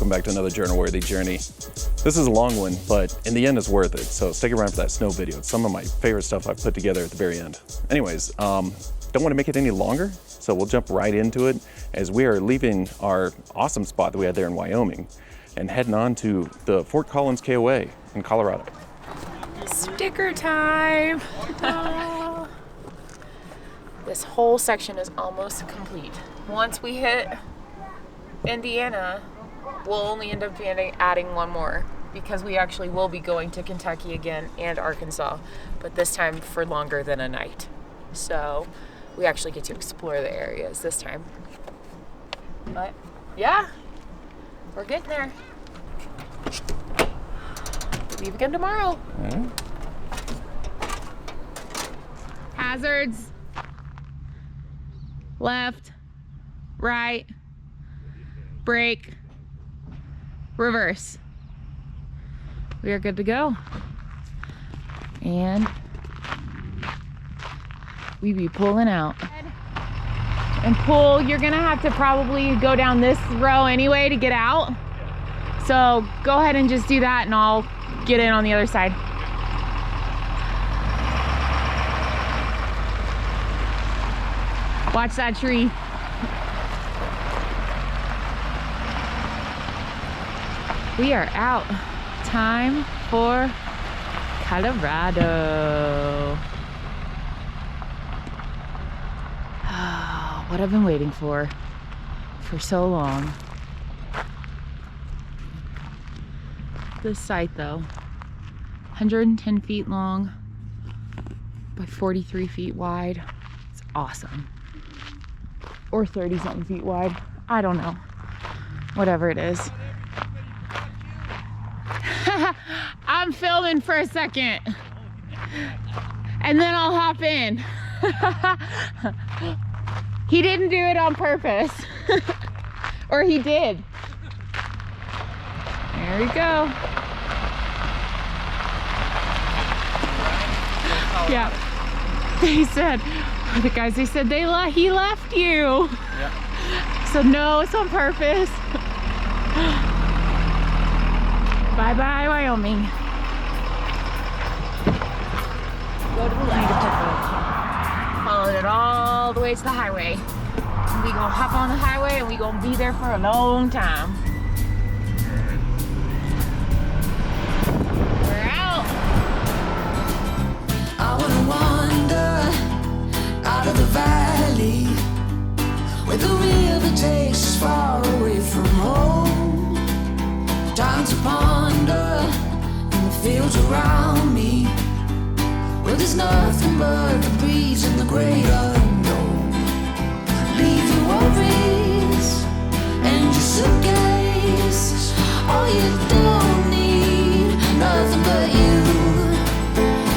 welcome back to another journal-worthy journey. This is a long one, but in the end it's worth it, so stick around for that snow video. It's some of my favorite stuff I've put together at the very end. Anyways, don't want to make it any longer, so we'll jump right into it as we are leaving our awesome spot that we had there in Wyoming and heading on to the Fort Collins KOA in Colorado. Sticker time! This whole section is almost complete. Once we hit Indiana, we'll only end up adding one more because we actually will be going to Kentucky again and Arkansas, but this time for longer than a night. So we actually get to explore the areas this time. But yeah, we're getting there. Leave again tomorrow. Hazards. Left, right, brake, reverse. We are good to go. And we be pulling out. And pull, you're gonna have to probably go down this row anyway to get out. So go ahead and just do that and I'll get in on the other side. Watch that tree. We are out. Time for Colorado. Oh, what I've been waiting for so long. This site though, 110 feet long by 43 feet wide. It's awesome. Or 30 something feet wide. I don't know. Whatever it is. I'm filming for a second. And then I'll hop in. He didn't do it on purpose. Or he did. There we go. Yeah. They said, the guys, they said he left you. Yeah. So no, it's on purpose. Bye-bye, Wyoming. Go to the left. Followed it all the way to the highway. We gonna hop on the highway and we gonna be there for a long time. We're out. I wanna wander out of the valley where the river takes us far away from home. Time to ponder in the fields around me where there's nothing but the breeze and the great unknown. Leave your worries and your suitcase. All you don't need, nothing but you.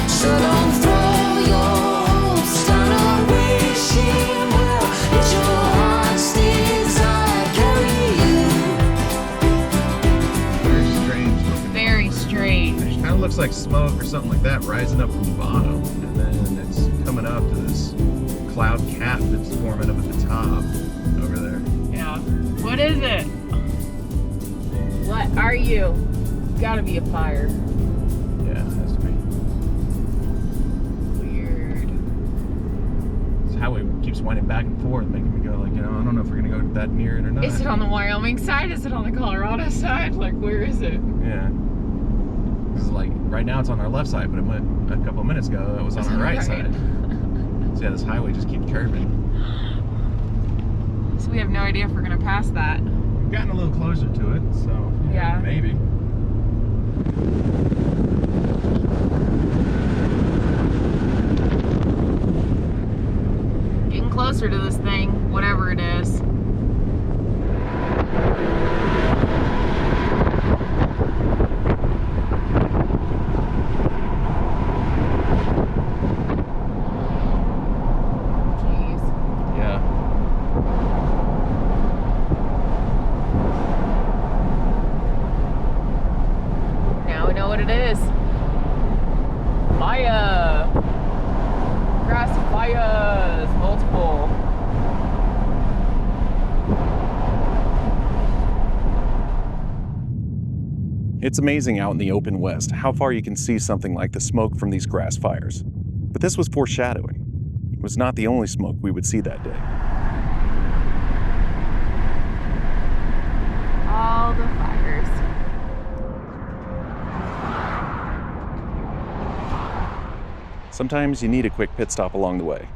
So don't throw your hopes down a wishing well. It's your heart's desire carry you. Very strange looking. Very strange. It kind of looks like smoke or something like that rising up from the bottom, and then it's coming up to this cloud cap that's forming up at the top over there. Yeah. What is it? What are you? Gotta be a fire. Yeah, it has to be. Weird. This highway keeps winding back and forth, making me go like, I don't know if we're gonna go that near it or not. Is it on the Wyoming side? Is it on the Colorado side? Like, where is it? Yeah. This is like, right now it's on our left side, but it went a couple minutes ago, it was on our right side. So yeah, this highway just keeps curving. So we have no idea if we're gonna pass that. We've gotten a little closer to it, so Yeah. maybe. Getting closer to this thing, whatever it is. Jeez. Yeah. Now we know what it is. Fire! Grass fires! Multiple. It's amazing out in the open west how far you can see something like the smoke from these grass fires. But this was foreshadowing. It was not the only smoke we would see that day. All the fires. Sometimes you need a quick pit stop along the way.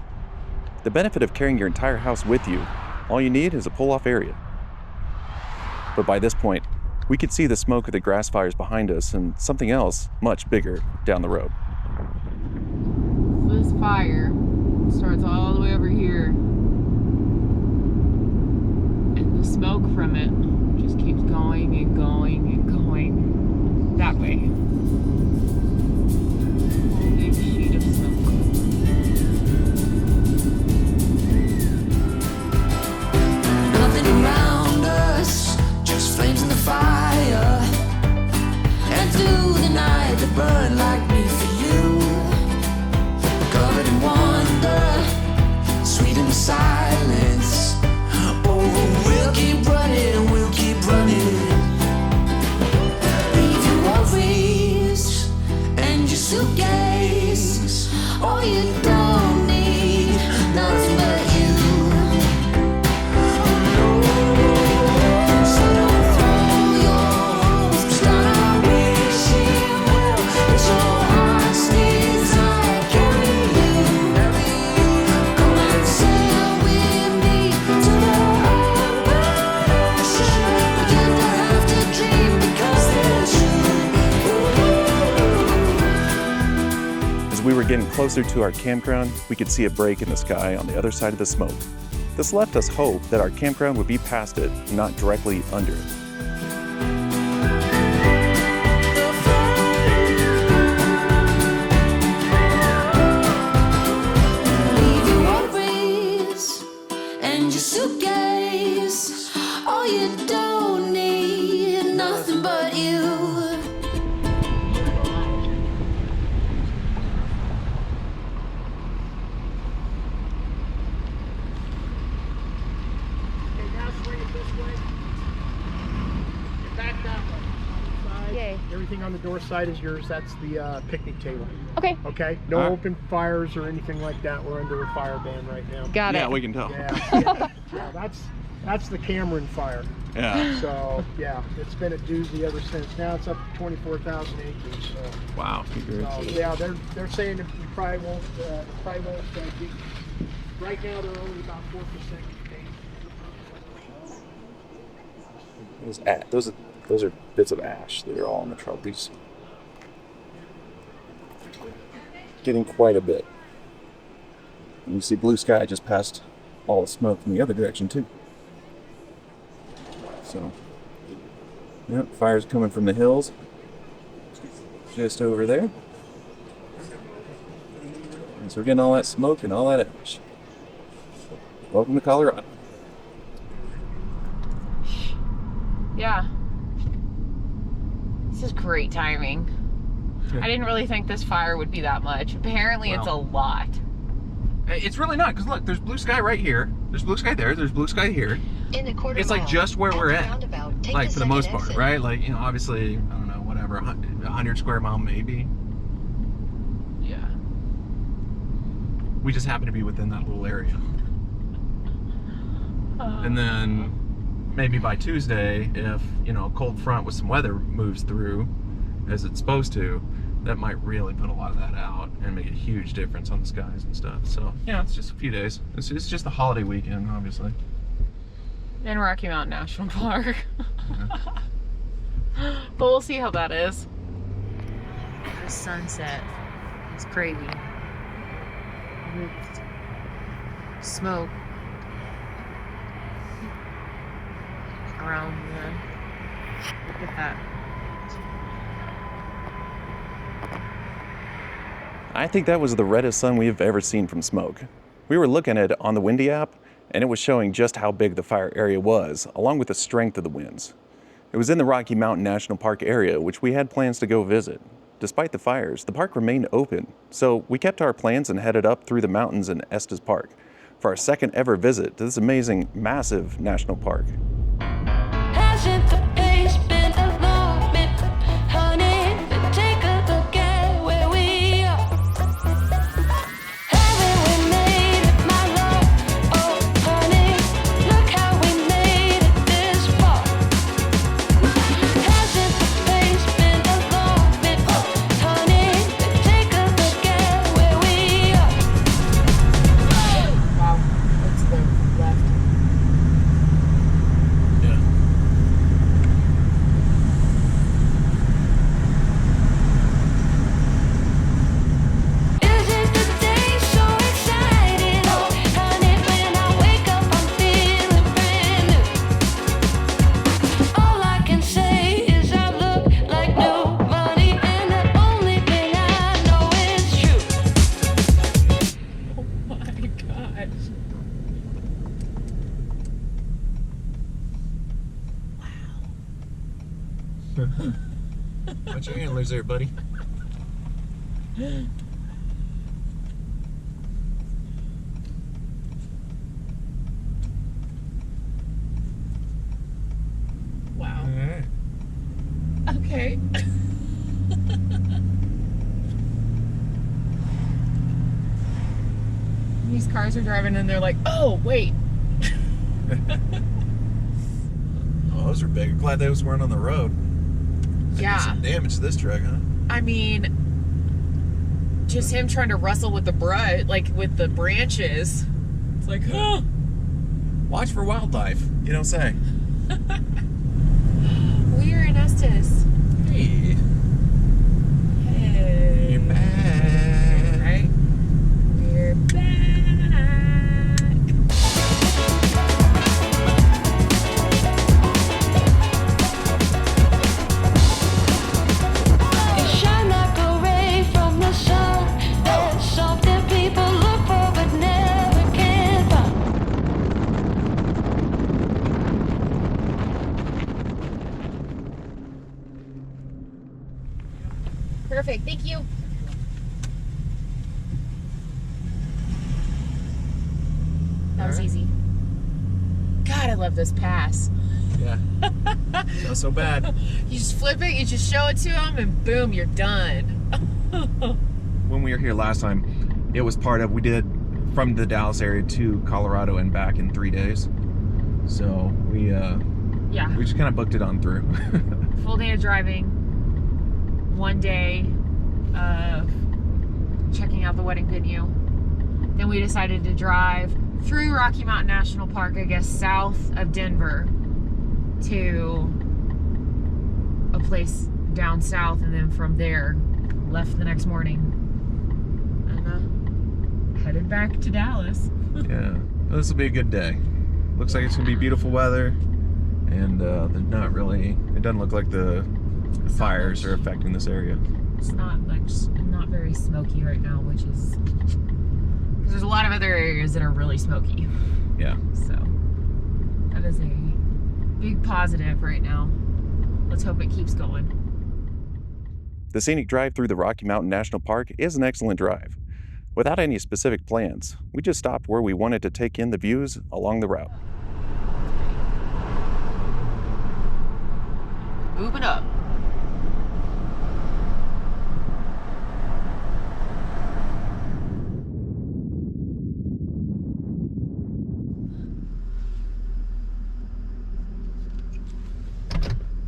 The benefit of carrying your entire house with you, all you need is a pull-off area. But by this point, we could see the smoke of the grass fires behind us and something else much bigger down the road. This fire starts all the way over here. And the smoke from it just keeps going and going and going that way. Whole big sheet of smoke. Nothing around us, just flames in the fire. And through the night they burn like me for you. Covered in wonder, sweet in the silence. Oh, we'll keep running, we'll keep running. Leave your worries and your suitcase. Oh, you don't need nothing but you. So don't throw your hopes, start wishing well. It's your heart's desire, carry you. Come and sail with me to the open ocean. We don't have to dream because there's you. As we were getting closer to our campground, we could see a break in the sky on the other side of the smoke. This left us hope that our campground would be past it, not directly under it. Leave your worries and your suitcase. Oh, you don't need nothing but you. Okay, now swing it this way. Get back that way. Side. Yay. Everything on the door side is yours. That's the picnic table. Okay, Okay? No All right. open fires or anything like that. We're under a fire ban right now. got it. Yeah, we can tell. Yeah. Yeah, that's the Cameron fire. Yeah. So yeah, it's been a doozy ever since. Now it's up to 24,000 acres. So, Wow. yeah, they're saying that you probably won't be. Right now they're only about 4% contained. Those are bits of ash that are all on the trophies. Getting quite a bit. And you see blue sky just past all the smoke from the other direction too. So, yep, fire's coming from the hills. Just over there. And so we're getting all that smoke and all that ash. Welcome to Colorado. Yeah. This is great timing. I didn't really think this fire would be that much. Apparently it's a lot. It's really not, because look, there's blue sky right here. There's blue sky there. There's blue sky here. It's like just where we're at, like for the most part, right? Like, you know, obviously, I don't know, whatever, 100 square mile maybe. Yeah. We just happen to be within that little area. And then maybe by Tuesday, if, you know, a cold front with some weather moves through, as it's supposed to, that might really put a lot of that out and make a huge difference on the skies and stuff. So, yeah, it's just a few days. It's just the holiday weekend, obviously. In Rocky Mountain National Park. Yeah. But we'll see how that is. The sunset is crazy. With smoke around the... Look at that. I think that was the reddest sun we have ever seen from smoke. We were looking at it on the Windy app, and it was showing just how big the fire area was, along with the strength of the winds. It was in the Rocky Mountain National Park area, which we had plans to go visit. Despite the fires, the park remained open, so we kept our plans and headed up through the mountains in Estes Park for our second ever visit to this amazing, massive national park. Hasn't the days been a long bit Watch your antlers there, buddy. Wow. All right. Okay. These cars are driving and they're like, oh, wait. Oh, those are big. Glad those weren't on the road. Yeah. Some damage to this truck, huh? I mean, just him trying to wrestle with the like with the branches. It's like, huh. Watch for wildlife. You don't say. We're in Estes. Hey. Hey. You're back. Right? We're back. You shine like a ray from the sun. There's something people look for but never can find. Perfect. Thank you. That was Alright. easy. God, I love this pass. Yeah. Not so bad. You just flip it, you just show it to them, and boom, you're done. When we were here last time, it was part of, we did from the Dallas area to Colorado and back in 3 days. So we Yeah. just kind of booked it on through. Full day of driving, 1 day of checking out the wedding venue. Then we decided to drive through Rocky Mountain National Park, I guess south of Denver, to a place down south, and then from there left the next morning and headed back to Dallas. Yeah, this will be a good day. Looks like it's gonna be beautiful weather, and they're not really. It doesn't look like the fires are affecting this area. It's not very smoky right now, which is, because there's a lot of other areas that are really smoky. Yeah. So that is a big positive right now. Let's hope it keeps going. The scenic drive through the Rocky Mountain National Park is an excellent drive. Without any specific plans, we just stopped where we wanted to take in the views along the route. Moving up.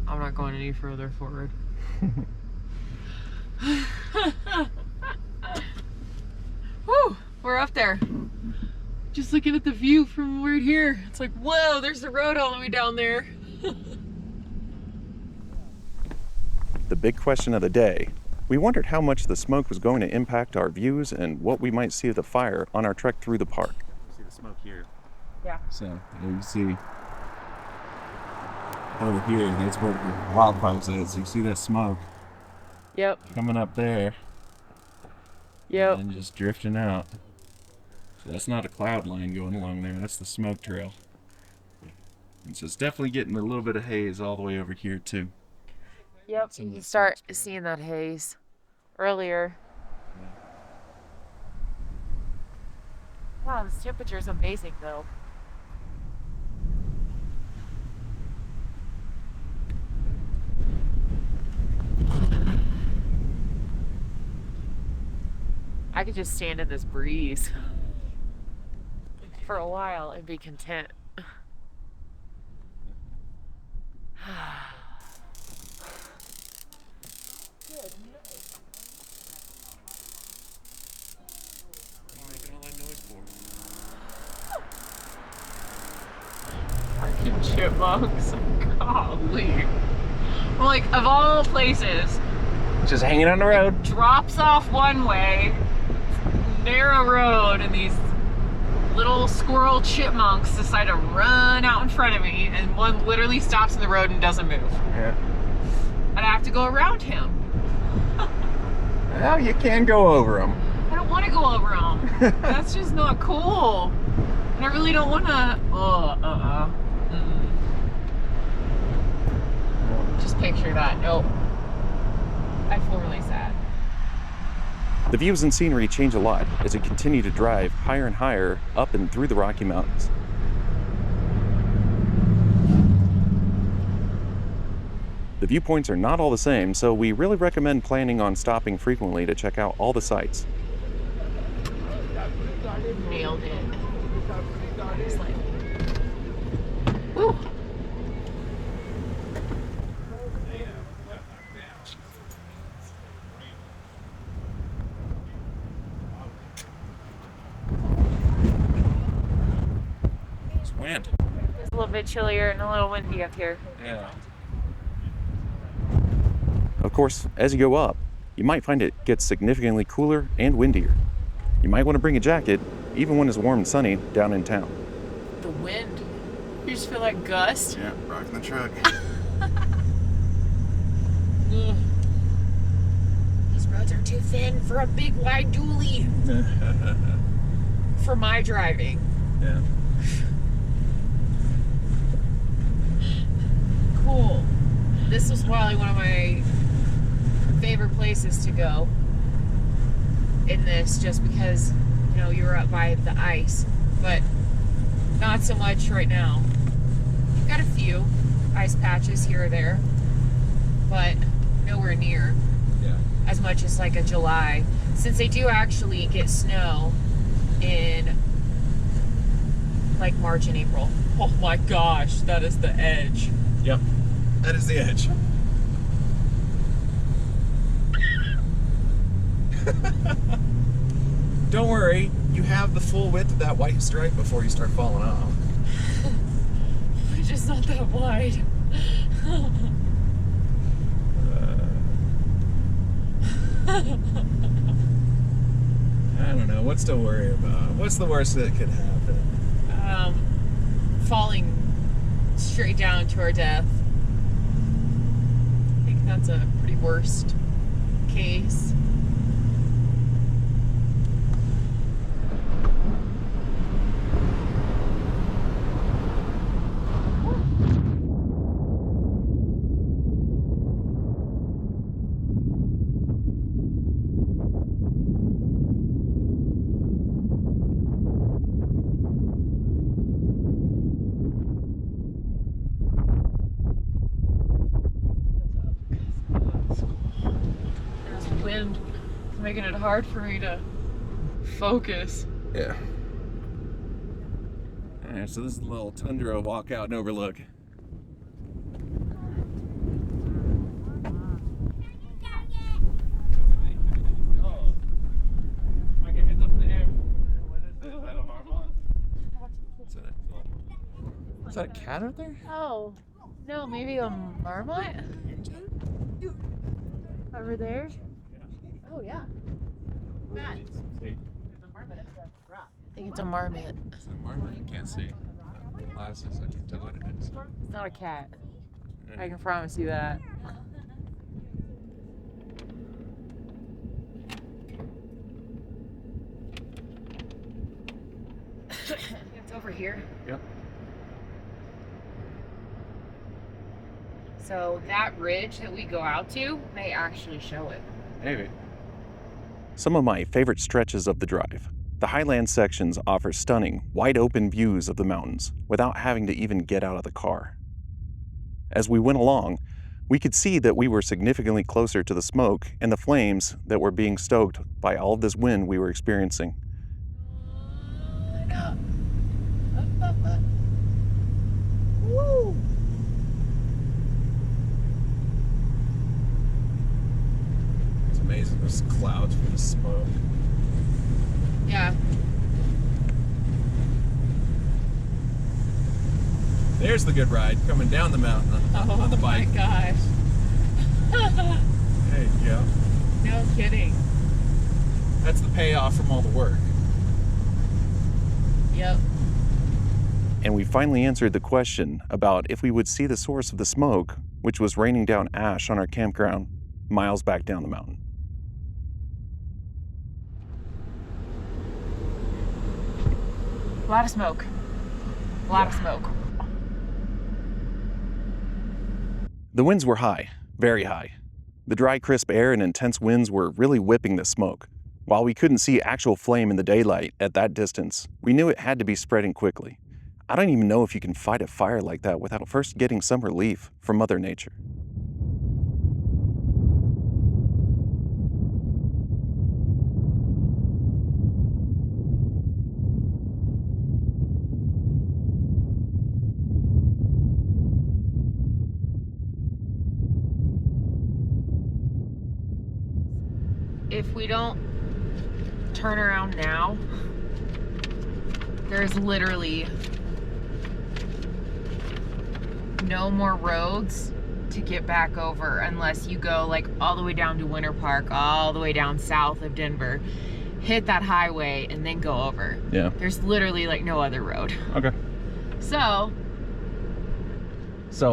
I'm not going any further forward. Whew, we're up there. Just looking at the view from right here. It's like, whoa, there's the road all the way down there. The big question of the day, we wondered how much the smoke was going to impact our views and what we might see of the fire on our trek through the park. See the smoke here. Yeah. So you can see over here. That's where the wildfires is. You see that smoke Yep. coming up there Yep. and just drifting out. So that's not a cloud line going along there. That's the smoke trail. And so it's definitely getting a little bit of haze all the way over here too. Yep. Some You of can the start smoke's seeing that haze earlier. Wow, this temperature is amazing though. I could just stand in this breeze for a while and be content. Making all that noise for? Fucking chipmunks. Golly. Well, like, of all places, Just hanging on the road. drops off one way, narrow road, and these little squirrel chipmunks decide to run out in front of me, and one literally stops in the road and doesn't move. Yeah. And I have to go around him. Well, you can go over them. I don't want to go over him. That's just not cool. And I really don't want to. Just picture that. Nope. I feel really sad. The views and scenery change a lot as we continue to drive higher and higher up and through the Rocky Mountains. The viewpoints are not all the same, so we really recommend planning on stopping frequently to check out all the sights. Nailed it. Woo. It's wind. It's a little bit chillier and a little windy up here. Yeah. Of course, as you go up, you might find it gets significantly cooler and windier. You might want to bring a jacket, even when it's warm and sunny down in town. The wind. You just feel like gust. Yeah, rocking the truck. Ugh. These roads are too thin for a big wide dually. For my driving. Yeah. Cool. This was probably one of my favorite places to go in this, just because, you know, you're up by the ice, but not so much right now. You've got a few ice patches here or there, but nowhere near as much as like a July, since they do actually get snow in like March and April. Oh my gosh, that is the edge. Yep. That is the edge. Don't worry, you have the full width of that white stripe before you start falling off. It's just not that wide. I don't know. What's to worry about? What's the worst that could happen? Falling straight down to our death. I think that's a pretty worst case. Wind is making it hard for me to focus. Yeah. Alright, so this is a little tundra walkout and overlook. Is that a cat out there? Oh, no, maybe a marmot? Over there? Oh, yeah. I think it's a marmot. It's a marmot. You can't see. Glasses, I can tell what it is. It's not a cat. I can promise you that. It's over here. Yep. So that ridge that we go out to may actually show it. Maybe. Some of my favorite stretches of the drive. The highland sections offer stunning, wide-open views of the mountains without having to even get out of the car. As we went along, we could see that we were significantly closer to the smoke and the flames that were being stoked by all of this wind we were experiencing. Woo! It's amazing. There's clouds from the smoke. Yeah. There's the good ride coming down the mountain on the bike. Oh my gosh. There you go. No kidding. That's the payoff from all the work. Yep. And we finally answered the question about if we would see the source of the smoke, which was raining down ash on our campground miles back down the mountain. A lot of smoke. A lot of smoke. The winds were high, very high. The dry, crisp air and intense winds were really whipping the smoke. While we couldn't see actual flame in the daylight at that distance, we knew it had to be spreading quickly. I don't even know if you can fight a fire like that without first getting some relief from Mother Nature. If we don't turn around now, there's literally no more roads to get back over unless you go like all the way down to Winter Park, all the way down south of Denver, hit that highway and then go over. Yeah. There's literally like no other road. Okay. So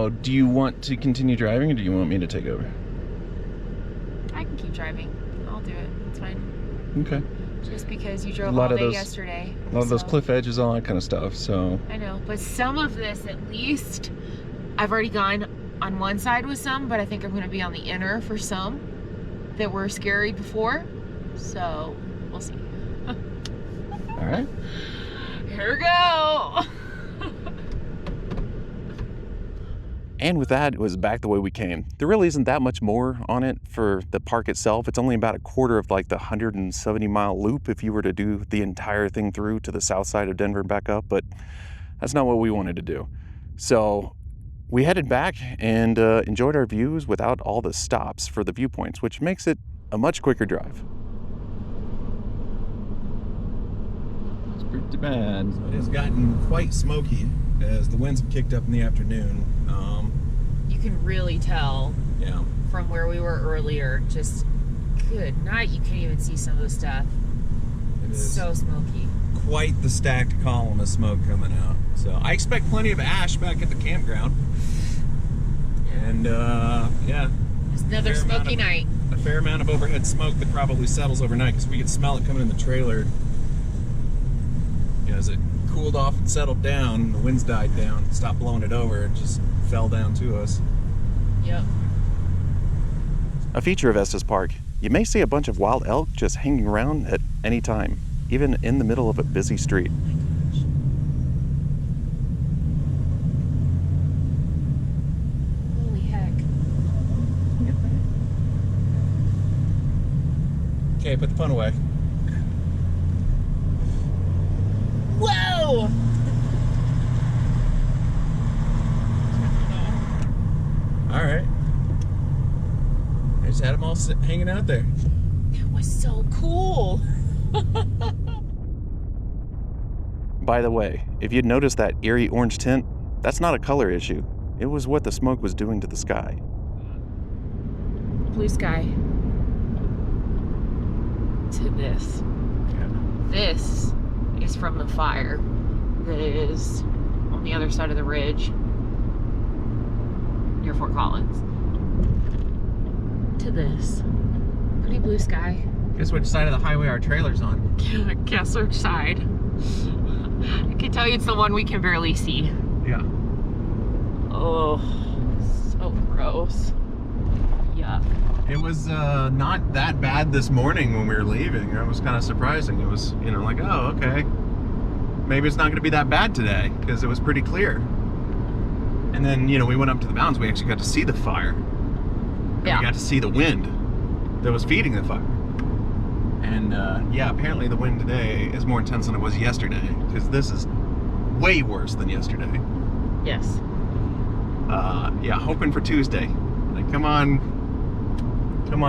do you want to continue driving or do you want me to take over? I can keep driving. I'll do it. It's fine. Okay. Just because you drove A lot all of day those- yesterday. A lot of those so- cliff edges, all that kind of stuff, so. I know, but some of this at least, I've already gone on one side with some, but I think I'm going to be on the inner for some that were scary before. So we'll see. All right. Here we go. And with that, it was back the way we came. There really isn't that much more on it for the park itself. It's only about a quarter of like the 170-mile loop if you were to do the entire thing through to the south side of Denver and back up, but that's not what we wanted to do. So we headed back and enjoyed our views without all the stops for the viewpoints, which makes it a much quicker drive. It's pretty bad. It has gotten quite smoky as the winds have kicked up in the afternoon. You can really tell Yeah. from where we were earlier. Just good night. You can't even see some of the stuff. It It's is so smoky. quite the stacked column of smoke coming out. So I expect plenty of ash back at the campground. And yeah, It's another Fair amount smoky of- night. a fair amount of overhead smoke that probably settles overnight because we could smell it coming in the trailer. You know, as it cooled off and settled down, the winds died down, stopped blowing it over, it just fell down to us. Yep. A feature of Estes Park, you may see a bunch of wild elk just hanging around at any time, even in the middle of a busy street. Holy heck. Okay, put the phone away. Whoa! All right. I just had them all hanging out there. That was so cool. By the way, if you'd noticed that eerie orange tint, that's not a color issue. It was what the smoke was doing to the sky. Blue sky. To this. This is from the fire that is on the other side of the ridge near Fort Collins. To this. Pretty blue sky. Guess which side of the highway our trailer's on? Guess which side? I can tell you it's the one we can barely see. Yeah. Oh, so gross. Yuck. It was not that bad this morning when we were leaving. It was kind of surprising. It was, you know, like, oh, okay. Maybe it's not going to be that bad today because it was pretty clear. And then, you know, we went up to the mountains. We actually got to see the fire. And Yeah. we got to see the wind that was feeding the fire. And yeah, apparently the wind today is more intense than it was yesterday because this is way worse than yesterday. Yes. Yeah, hoping for Tuesday. Like, come on,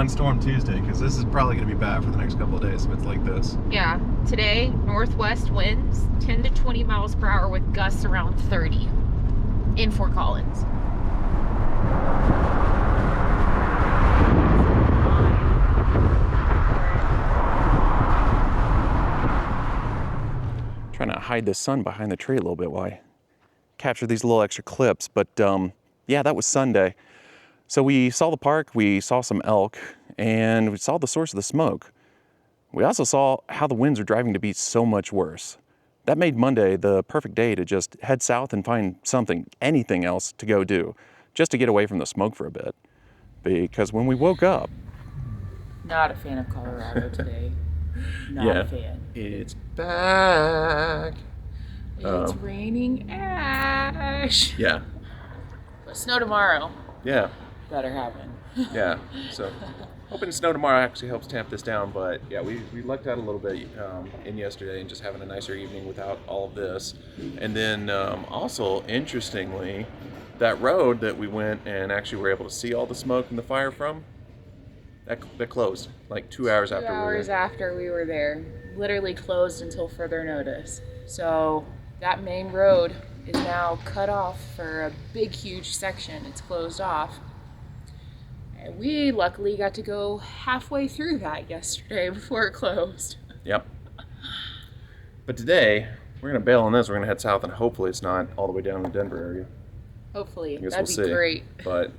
Storm Tuesday, because this is probably going to be bad for the next couple of days if it's like this. Yeah. Today, northwest winds 10 to 20 miles per hour with gusts around 30 in Fort Collins. Trying to hide the sun behind the tree a little bit while I capture these little extra clips. But yeah, that was Sunday. So we saw the park, we saw some elk, and we saw the source of the smoke. We also saw how the winds are driving to be so much worse. That made Monday the perfect day to just head south and find something, anything else to go do. just to get away from the smoke for a bit. Because when we woke up, Not a fan of Colorado today. Not Yeah. a fan. It's back. It's raining ash. Yeah. But snow tomorrow. Yeah. Better happen. Yeah. So hoping snow tomorrow actually helps tamp this down. But yeah, we lucked out a little bit in yesterday and just having a nicer evening without all of this. And then also, interestingly, that road that we went and actually were able to see all the smoke and the fire from, that closed like 2 hours 2 after we were hours there. after we were there. Literally closed until further notice. So that main road is now cut off for a big, huge section. It's closed off. And we luckily got to go halfway through that yesterday before it closed. Yep. But today, we're going to bail on this. We're going to head south and hopefully it's not all the way down in the Denver area. Hopefully. I guess That'd we'll be see. great. But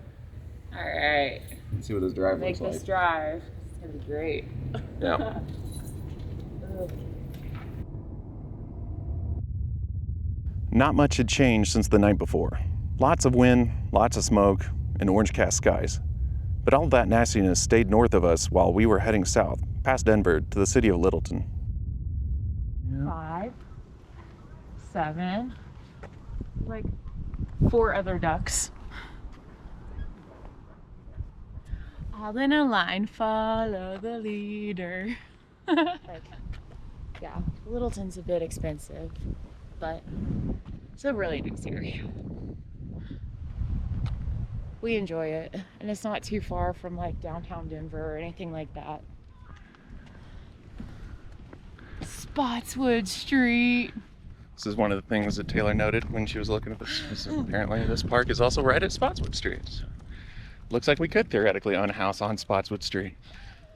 All right. let's see what this drive Make looks this like. drive. It's going to be great. Yeah. not much had changed since the night before. Lots of wind, lots of smoke, and orange-cast skies. But all that nastiness stayed north of us while we were heading south, past Denver, to the city of Littleton. 5, 7, like 4 other ducks. All in a line, follow the leader. Yeah, Littleton's a bit expensive, but it's a really nice area. We enjoy it, and it's not too far from like downtown Denver or anything like that. Spotswood Street. This is one of the things that Taylor noted when she was looking at this. Is apparently, this park is also right at Spotswood Street. So, looks like we could theoretically own a house on Spotswood Street.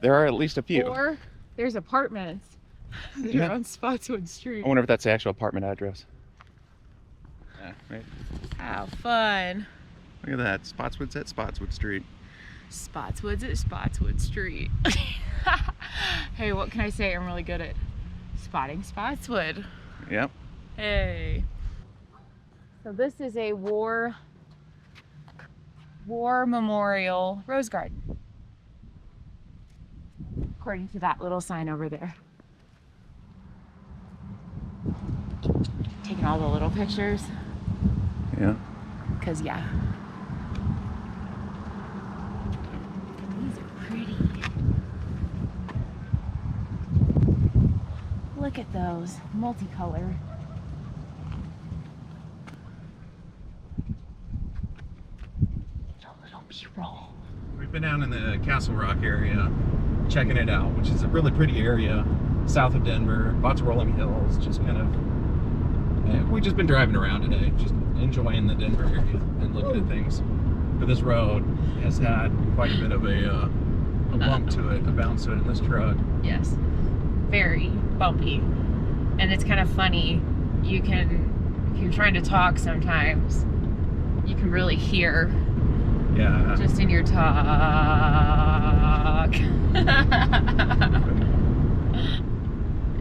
There are at least a few. Or there's apartments that Yeah. are on Spotswood Street. I wonder if that's the actual apartment address. Yeah, right. How fun. Look at that. Spotswood's at Spotswood Street. Spotswood's at Spotswood Street. Hey, what can I say? I'm really good at spotting Spotswood. Yep. Hey. So this is a war memorial rose garden, according to that little sign over there. Taking all the little pictures, Yeah. because yeah. These are pretty. Look at those, multicolored. A little B-roll. We've been down in the Castle Rock area checking it out, which is a really pretty area south of Denver. Lots of rolling hills, just kind of. We've just been driving around today, just enjoying the Denver area and looking at things. But this road has had quite a bit of a bump to it, a bounce to it in this truck. Yes, very bumpy, and it's kind of funny. You can, if you're trying to talk, sometimes you can really hear Yeah. just in your talk.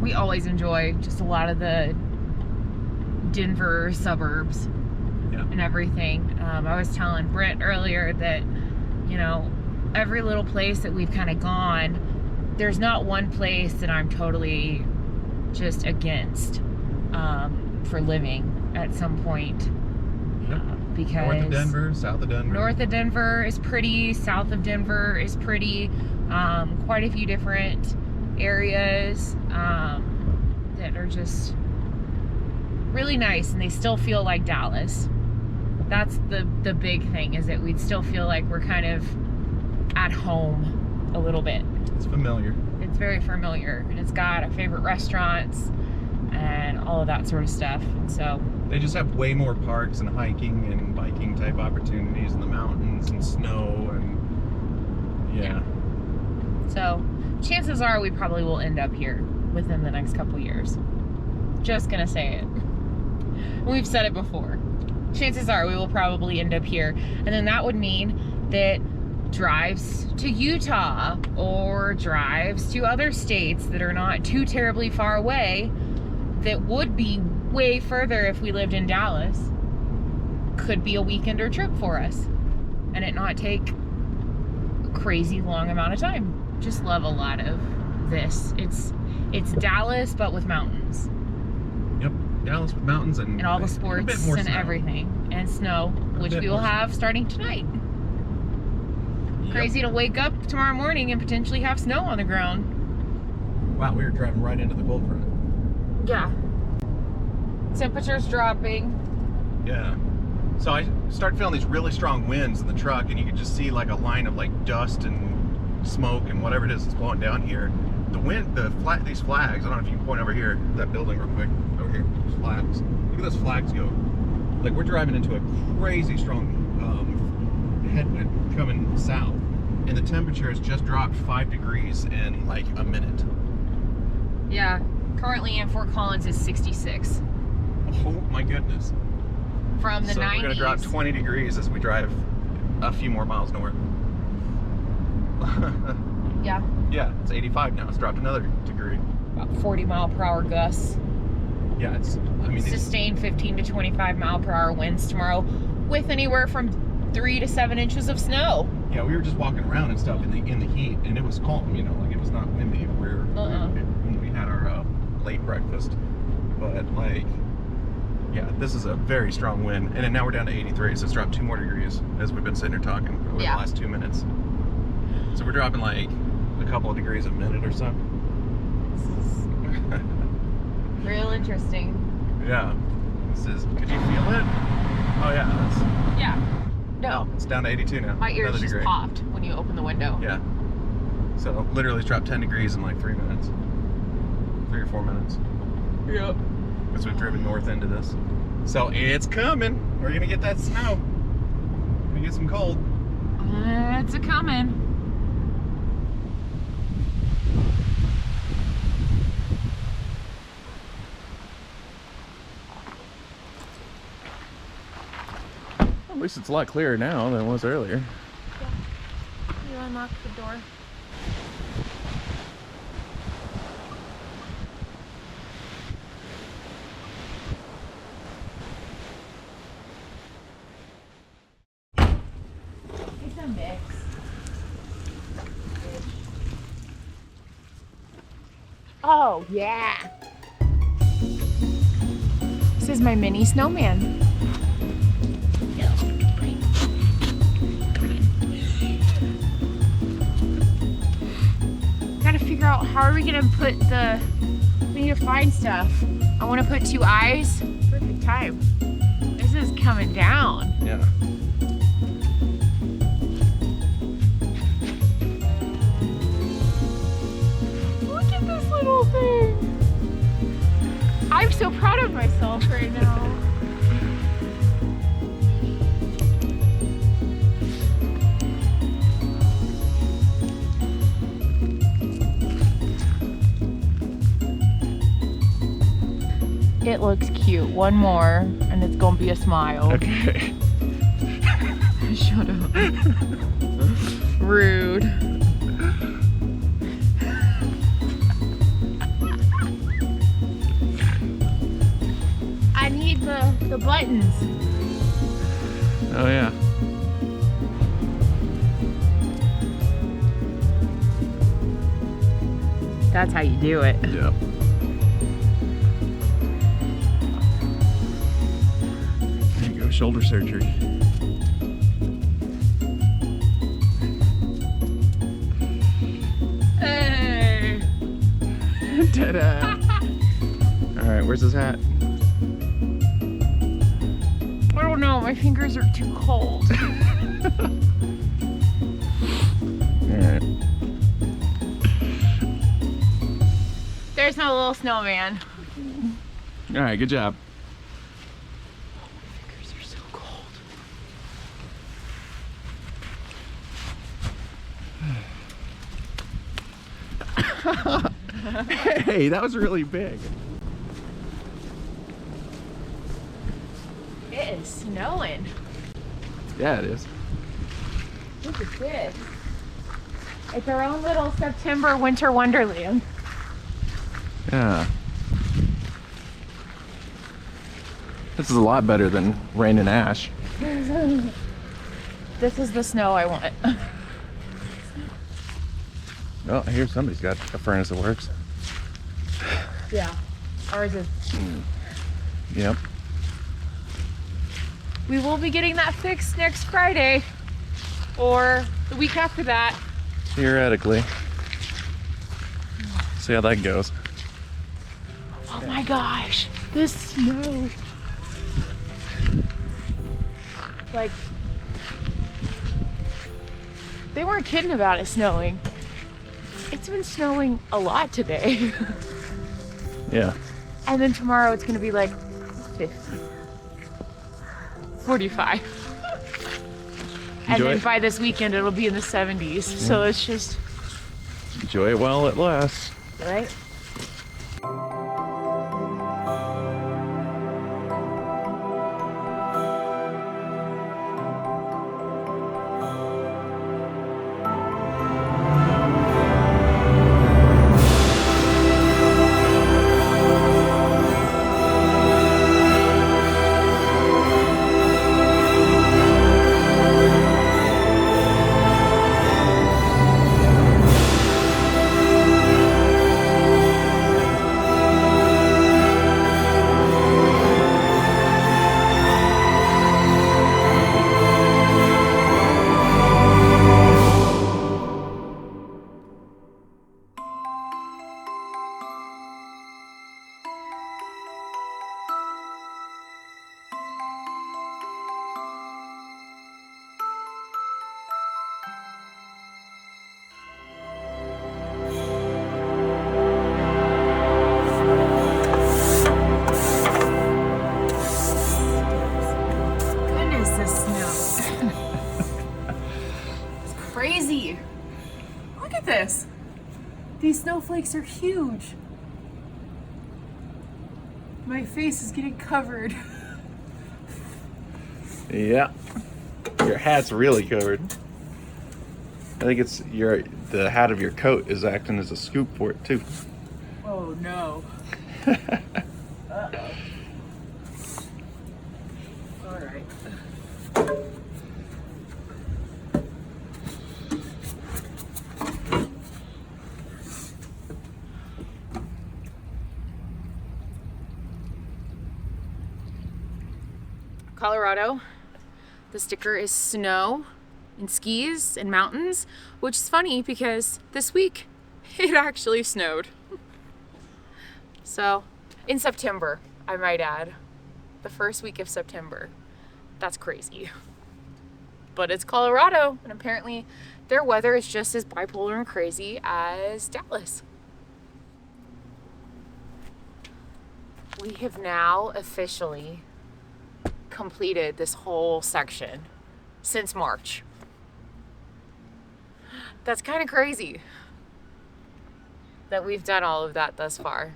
We always enjoy just a lot of the Denver suburbs. Yeah. And everything. I was telling Brent earlier that, you know, every little place that we've kind of gone, there's not one place that I'm totally just against for living at some point. Yep. Because North of Denver, south of Denver. North of Denver is pretty, south of Denver is pretty. Quite a few different areas that are just really nice, and they still feel like Dallas. That's the big thing, is that we'd still feel like we're kind of at home a little bit. It's familiar. It's very familiar, and it's got our favorite restaurants and all of that sort of stuff. And so They just have way more parks and hiking and biking type opportunities in the mountains and snow and yeah. So chances are we probably will end up here within the next couple years. Just gonna say it. We've said it before. Chances are we will probably end up here. And then that would mean that drives to Utah or drives to other states that are not too terribly far away, that would be way further if we lived in Dallas, could be a weekender trip for us. and it not take a crazy long amount of time. Just love a lot of this. It's Dallas, but with mountains. Yep, Dallas with mountains and all the a sports bit more and snow. everything. And snow, which bit we will more have starting tonight. Yep. Crazy to wake up tomorrow morning and potentially have snow on the ground. Wow, we were driving right into the cold front. Yeah. Temperatures dropping. Yeah. So I started feeling these really strong winds in the truck, and you could just see like a line of like dust and smoke and whatever it is that's blowing down here. The wind, these flags, I don't know if you can point over here, that building real quick, over here, these flags. Look at those flags go. Like we're driving into a crazy strong headwind coming south, and the temperature has just dropped 5 degrees in like a minute. Yeah. Currently in Fort Collins is 66. Oh my goodness. From the So 90s. we're gonna drop 20 degrees as we drive a few more miles north. Yeah. Yeah, it's 85 now. It's dropped another degree. About 40 mile per hour gusts. Yeah, Sustained 15 to 25 mile per hour winds tomorrow with anywhere from 3 to 7 inches of snow. Yeah, we were just walking around and stuff in the heat, and it was calm, you know, like it was not windy when we had our late breakfast. But like, yeah, this is a very strong wind, and then now we're down to 83, so it's dropped 2 more degrees as we've been sitting here talking over the last 2 minutes. So we're dropping like a couple of degrees a minute or so. Real interesting. Yeah. This is, could you feel it? Oh yeah, Yeah. No. it's down to 82 now. My ears Another just degree. popped when you opened the window. Yeah. So literally it's dropped 10 degrees in like 3 minutes. 3 or 4 minutes. Yep. Because we've driven north into this. So it's coming. We're gonna get that snow. We're gonna get some cold. It's a coming. At least it's a lot clearer now than it was earlier. You unlock the door. It's a mix. Oh, yeah. This is my mini snowman. Gotta figure out how are we gonna put we need to find stuff. I wanna put 2 eyes. Perfect time. This is coming down. Yeah. Look at this little thing. I'm so proud of myself right now. It looks cute. One more, and it's gonna be a smile. Okay. Shut up. Rude. I need the buttons. Oh yeah. That's how you do it. Yep. There you go, shoulder surgery. Hey. Ta-da! All right, where's his hat? I don't know, my fingers are too cold. All right. There's my little snowman. All right, good job. My fingers are so cold. Hey, that was really big. It is snowing. Yeah, it is. Look at this. It's our own little September winter wonderland. Yeah. This is a lot better than rain and ash. This is the snow I want. Oh, I hear somebody's got a furnace that works. Yeah, ours is. Yep. We will be getting that fixed next Friday or the week after that. Theoretically. See how that goes. Oh my gosh, this snow. Like, they weren't kidding about it snowing. It's been snowing a lot today. Yeah. And then tomorrow it's gonna be like 50, 45. And Enjoy then it. by this weekend it'll be in the 70s. So it's just, Enjoy it while it lasts. right? Goodness, this snow. It's crazy. Look at this. These snowflakes are huge. My face is getting covered. Yeah. Your hat's really covered. I think it's the hat of your coat is acting as a scoop for it too. Oh no. All right. Colorado. The sticker is snow and skis and mountains, which is funny because this week it actually snowed. So, in September, I might add, the first week of September. That's crazy. But it's Colorado, and apparently their weather is just as bipolar and crazy as Dallas. We have now officially completed this whole section since March. That's kind of crazy that we've done all of that thus far.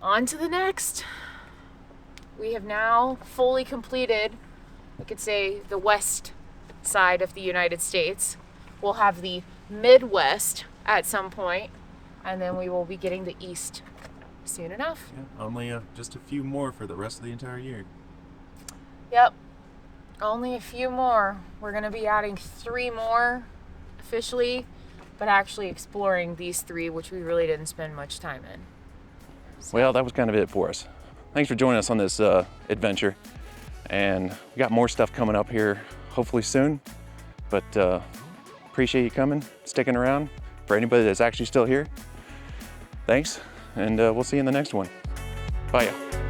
On to the next. We have now fully completed, I could say, the west side of the United States. We'll have the Midwest at some point, and then we will be getting the east soon enough. Yeah, only just a few more for the rest of the entire year. Yep, only a few more. We're gonna be adding 3 more officially, but actually exploring these 3, which we really didn't spend much time in. Well, that was kind of it for us. Thanks for joining us on this adventure. And we got more stuff coming up here, hopefully soon. But appreciate you coming, sticking around. For anybody that's actually still here, thanks. And we'll see you in the next one. Bye, y'all.